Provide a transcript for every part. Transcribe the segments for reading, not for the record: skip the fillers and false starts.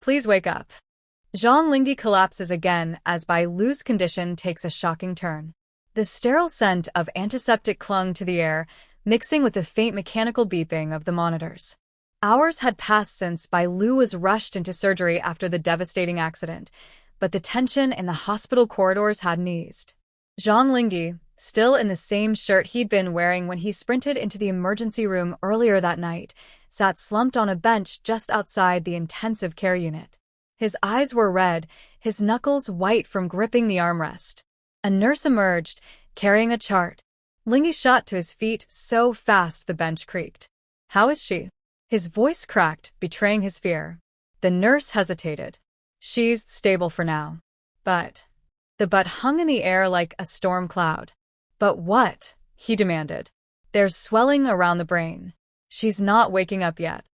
Please wake up. Zhang Linghe collapses again as Bai Lu's condition takes a shocking turn. The sterile scent of antiseptic clung to the air, mixing with the faint mechanical beeping of the monitors. Hours had passed since Bai Lu was rushed into surgery after the devastating accident, but the tension in the hospital corridors hadn't eased. Zhang Linghe, still in the same shirt he'd been wearing when he sprinted into the emergency room earlier that night, sat slumped on a bench just outside the intensive care unit. His eyes were red, his knuckles white from gripping the armrest. A nurse emerged, carrying a chart. Linghe shot to his feet so fast the bench creaked. "How is she?" His voice cracked, betraying his fear. The nurse hesitated. "She's stable for now." But the "but" hung in the air like a storm cloud. "But what?" he demanded. "There's swelling around the brain. She's not waking up yet."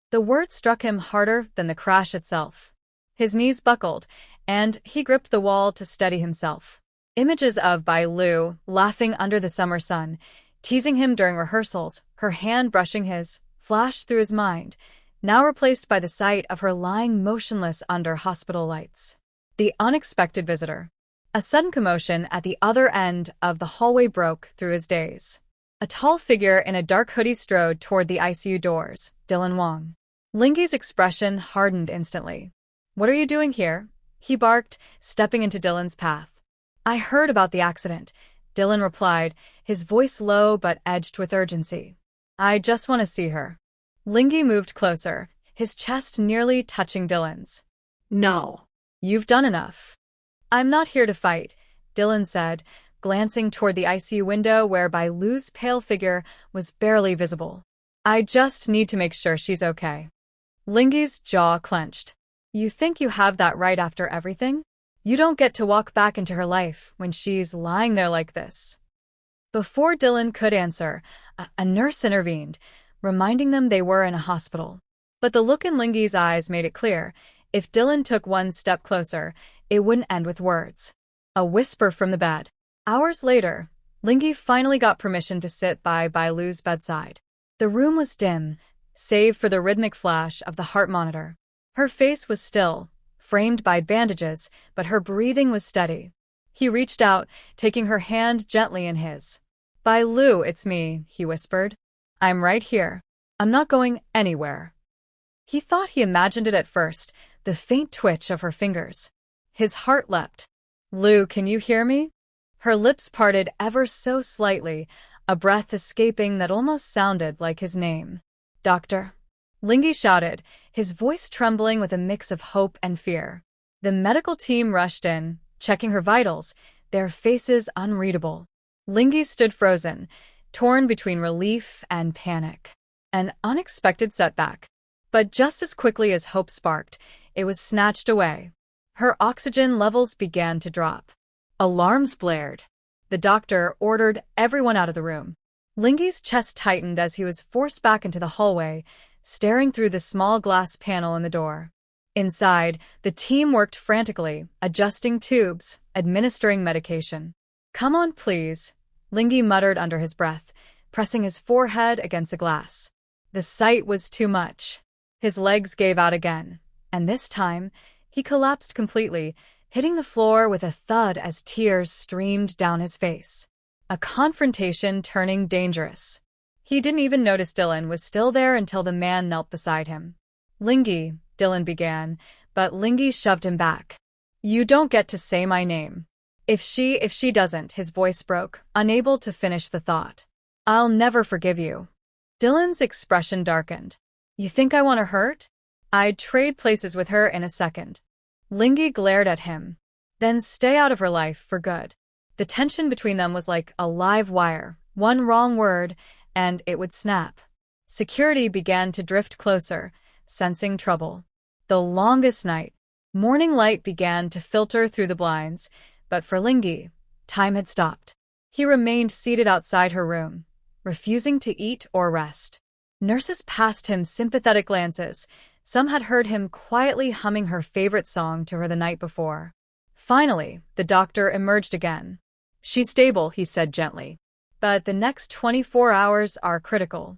The word struck him harder than the crash itself. His knees buckled, and he gripped the wall to steady himself. Images of Bai Lu, laughing under the summer sun, teasing him during rehearsals, her hand brushing his, flashed through his mind, now replaced by the sight of her lying motionless under hospital lights. The unexpected visitor. A sudden commotion at the other end of the hallway broke through his daze. A tall figure in a dark hoodie strode toward the ICU doors, Dylan Wang. Linghe's expression hardened instantly. "What are you doing here?" he barked, stepping into Dylan's path. "I heard about the accident," Dylan replied, his voice low but edged with urgency. "I just want to see her." Linghe moved closer, his chest nearly touching Dylan's. "No. "You've done enough." "I'm not here to fight," Dylan said, glancing toward the ICU window where Bai Lu's pale figure was barely visible. "I just need to make sure she's okay." Linghe's jaw clenched. "You think you have that right after everything? You don't get to walk back into her life when she's lying there like this." Before Dylan could answer, a nurse intervened, reminding them they were in a hospital. But the look in Linghe's eyes made it clear, if Dylan took one step closer, it wouldn't end with words. A whisper from the bed. Hours later, Linghe finally got permission to sit by Bai Lu's bedside. The room was dim, save for the rhythmic flash of the heart monitor. Her face was still, framed by bandages, but her breathing was steady. He reached out, taking her hand gently in his. "Bai Lu, it's me," he whispered. "I'm right here. I'm not going anywhere." He thought he imagined it at first, the faint twitch of her fingers. His heart leapt. "Lu, can you hear me?" Her lips parted ever so slightly, a breath escaping that almost sounded like his name. "Doctor." Linghe shouted, his voice trembling with a mix of hope and fear. The medical team rushed in, checking her vitals, their faces unreadable. Linghe stood frozen, torn between relief and panic. An unexpected setback. But just as quickly as hope sparked, it was snatched away. Her oxygen levels began to drop. Alarms blared. The doctor ordered everyone out of the room. Linghe's chest tightened as he was forced back into the hallway, staring through the small glass panel in the door. Inside, the team worked frantically, adjusting tubes, administering medication. "Come on, please," Linghe muttered under his breath, pressing his forehead against the glass. The sight was too much. His legs gave out again, and this time, he collapsed completely, hitting the floor with a thud as tears streamed down his face. A confrontation turning dangerous. He didn't even notice Dylan was still there until the man knelt beside him. "Linghe," Dylan began, but Linghe shoved him back. "You don't get to say my name." If she doesn't," his voice broke, unable to finish the thought. "I'll never forgive you." Dylan's expression darkened. "You think I want her hurt? I'd trade places with her in a second." Linghe glared at him. "Then stay out of her life for good." The tension between them was like a live wire. One wrong word, and it would snap. Security began to drift closer, sensing trouble. The longest night. Morning light began to filter through the blinds, but for Linghe, time had stopped. He remained seated outside her room, refusing to eat or rest. Nurses passed him sympathetic glances. Some had heard him quietly humming her favorite song to her the night before. Finally, the doctor emerged again. "She's stable," he said gently. "But the next 24 hours are critical."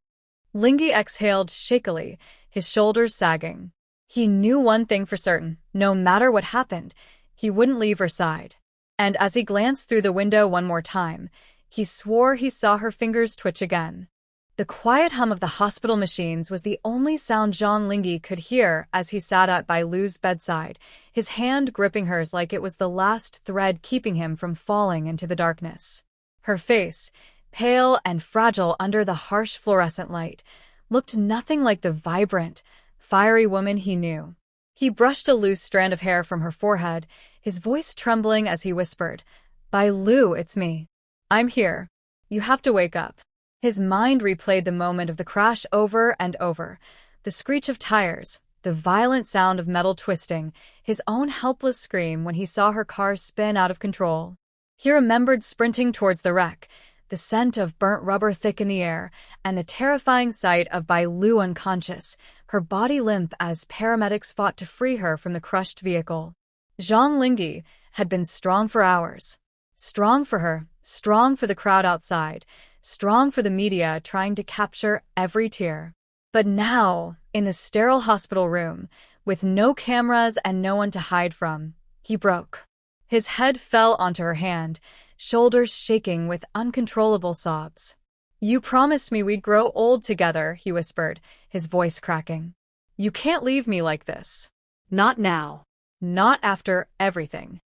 Linghe exhaled shakily, his shoulders sagging. He knew one thing for certain: no matter what happened, he wouldn't leave her side. And as he glanced through the window one more time, he swore he saw her fingers twitch again. The quiet hum of the hospital machines was the only sound Zhang Linghe could hear as he sat at Bai Lu's bedside, his hand gripping hers like it was the last thread keeping him from falling into the darkness. Her face, pale and fragile under the harsh fluorescent light, looked nothing like the vibrant, fiery woman he knew. He brushed a loose strand of hair from her forehead, his voice trembling as he whispered, "Bai Lu, it's me. I'm here. You have to wake up." His mind replayed the moment of the crash over and over. The screech of tires, the violent sound of metal twisting, his own helpless scream when he saw her car spin out of control. He remembered sprinting towards the wreck, the scent of burnt rubber thick in the air, and the terrifying sight of Bai Lu unconscious, her body limp as paramedics fought to free her from the crushed vehicle. Zhang Linghe had been strong for hours. Strong for her, strong for the crowd outside, strong for the media trying to capture every tear. But now, in the sterile hospital room, with no cameras and no one to hide from, he broke. His head fell onto her hand, shoulders shaking with uncontrollable sobs. "You promised me we'd grow old together," he whispered, his voice cracking. "You can't leave me like this. Not now. Not after everything."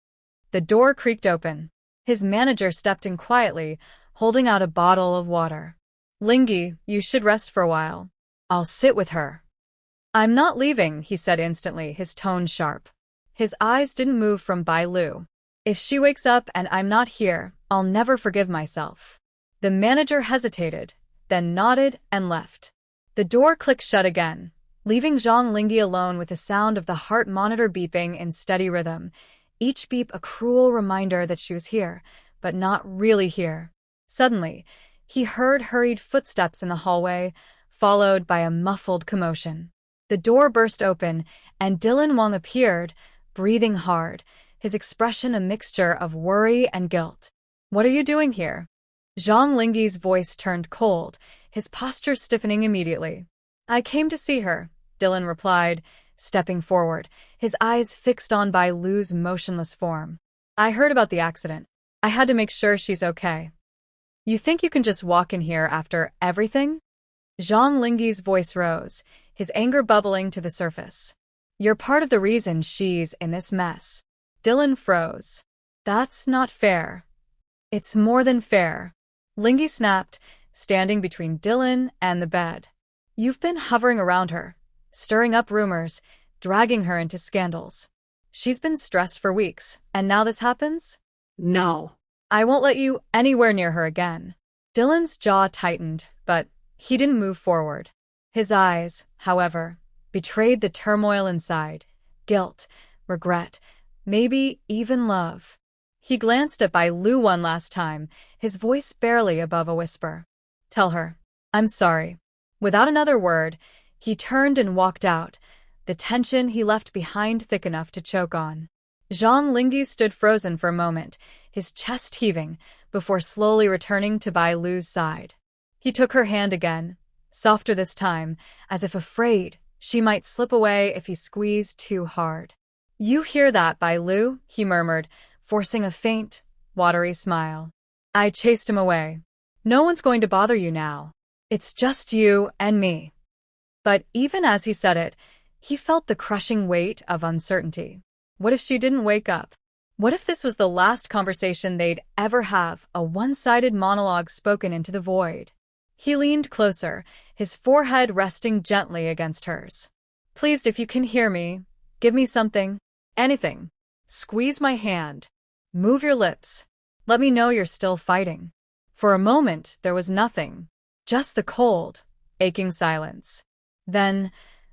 The door creaked open. His manager stepped in quietly, holding out a bottle of water. "Linghe, you should rest for a while. I'll sit with her." "I'm not leaving," he said instantly, his tone sharp. His eyes didn't move from Bai Lu. "If she wakes up and I'm not here, I'll never forgive myself." The manager hesitated, then nodded and left. The door clicked shut again, leaving Zhang Linghe alone with the sound of the heart monitor beeping in steady rhythm, each beep a cruel reminder that she was here, but not really here. Suddenly, he heard hurried footsteps in the hallway, followed by a muffled commotion. The door burst open, and Dylan Wang appeared, breathing hard, his expression a mixture of worry and guilt. "What are you doing here?" Zhang Linghe's voice turned cold, his posture stiffening immediately. "I came to see her," Dylan replied, stepping forward, his eyes fixed on Bai Lu's motionless form. "I heard about the accident. I had to make sure she's okay." "You think you can just walk in here after everything?" Zhang Linghe's voice rose, his anger bubbling to the surface. "You're part of the reason she's in this mess." Dylan froze. "That's not fair." "It's more than fair," Linghe snapped, standing between Dylan and the bed. "You've been hovering around her, stirring up rumors, dragging her into scandals. She's been stressed for weeks, and now this happens?" "No. I won't let you anywhere near her again." Dylan's jaw tightened, but he didn't move forward. His eyes, however, betrayed the turmoil inside: guilt, regret, maybe even love. He glanced at Bai Lu one last time, his voice barely above a whisper. "Tell her, I'm sorry." Without another word, he turned and walked out, the tension he left behind thick enough to choke on. Zhang Linghe stood frozen for a moment, his chest heaving, before slowly returning to Bai Lu's side. He took her hand again, softer this time, as if afraid she might slip away if he squeezed too hard. "You hear that, Bai Lu?" he murmured, forcing a faint, watery smile. "I chased him away. No one's going to bother you now. It's just you and me." But even as he said it, he felt the crushing weight of uncertainty. What if she didn't wake up? What if this was the last conversation they'd ever have, a one-sided monologue spoken into the void? He leaned closer, his forehead resting gently against hers. "Please, if you can hear me, give me something. Anything. Squeeze my hand. Move your lips. Let me know you're still fighting." For a moment, there was nothing. Just the cold, aching silence. Then,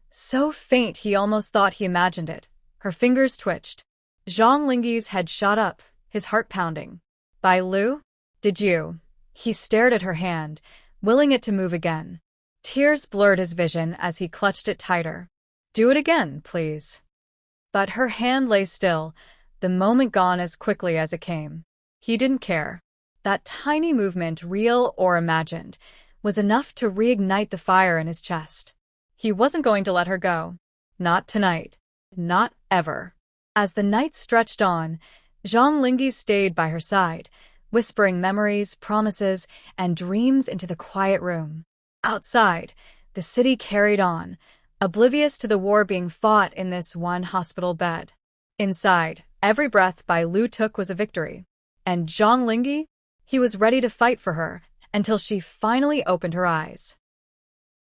so faint he almost thought he imagined it, her fingers twitched. Zhang Linghe's head shot up, his heart pounding. "Bai Lu? Did you?" He stared at her hand, willing it to move again. Tears blurred his vision as he clutched it tighter. "Do it again, please." But her hand lay still, the moment gone as quickly as it came. He didn't care. That tiny movement, real or imagined, was enough to reignite the fire in his chest. He wasn't going to let her go. Not tonight. Not ever. As the night stretched on, Zhang Linghe stayed by her side, whispering memories, promises, and dreams into the quiet room. Outside, the city carried on, oblivious to the war being fought in this one hospital bed. Inside, every breath Bai Lu took was a victory. And Zhang Linghe? He was ready to fight for her until she finally opened her eyes.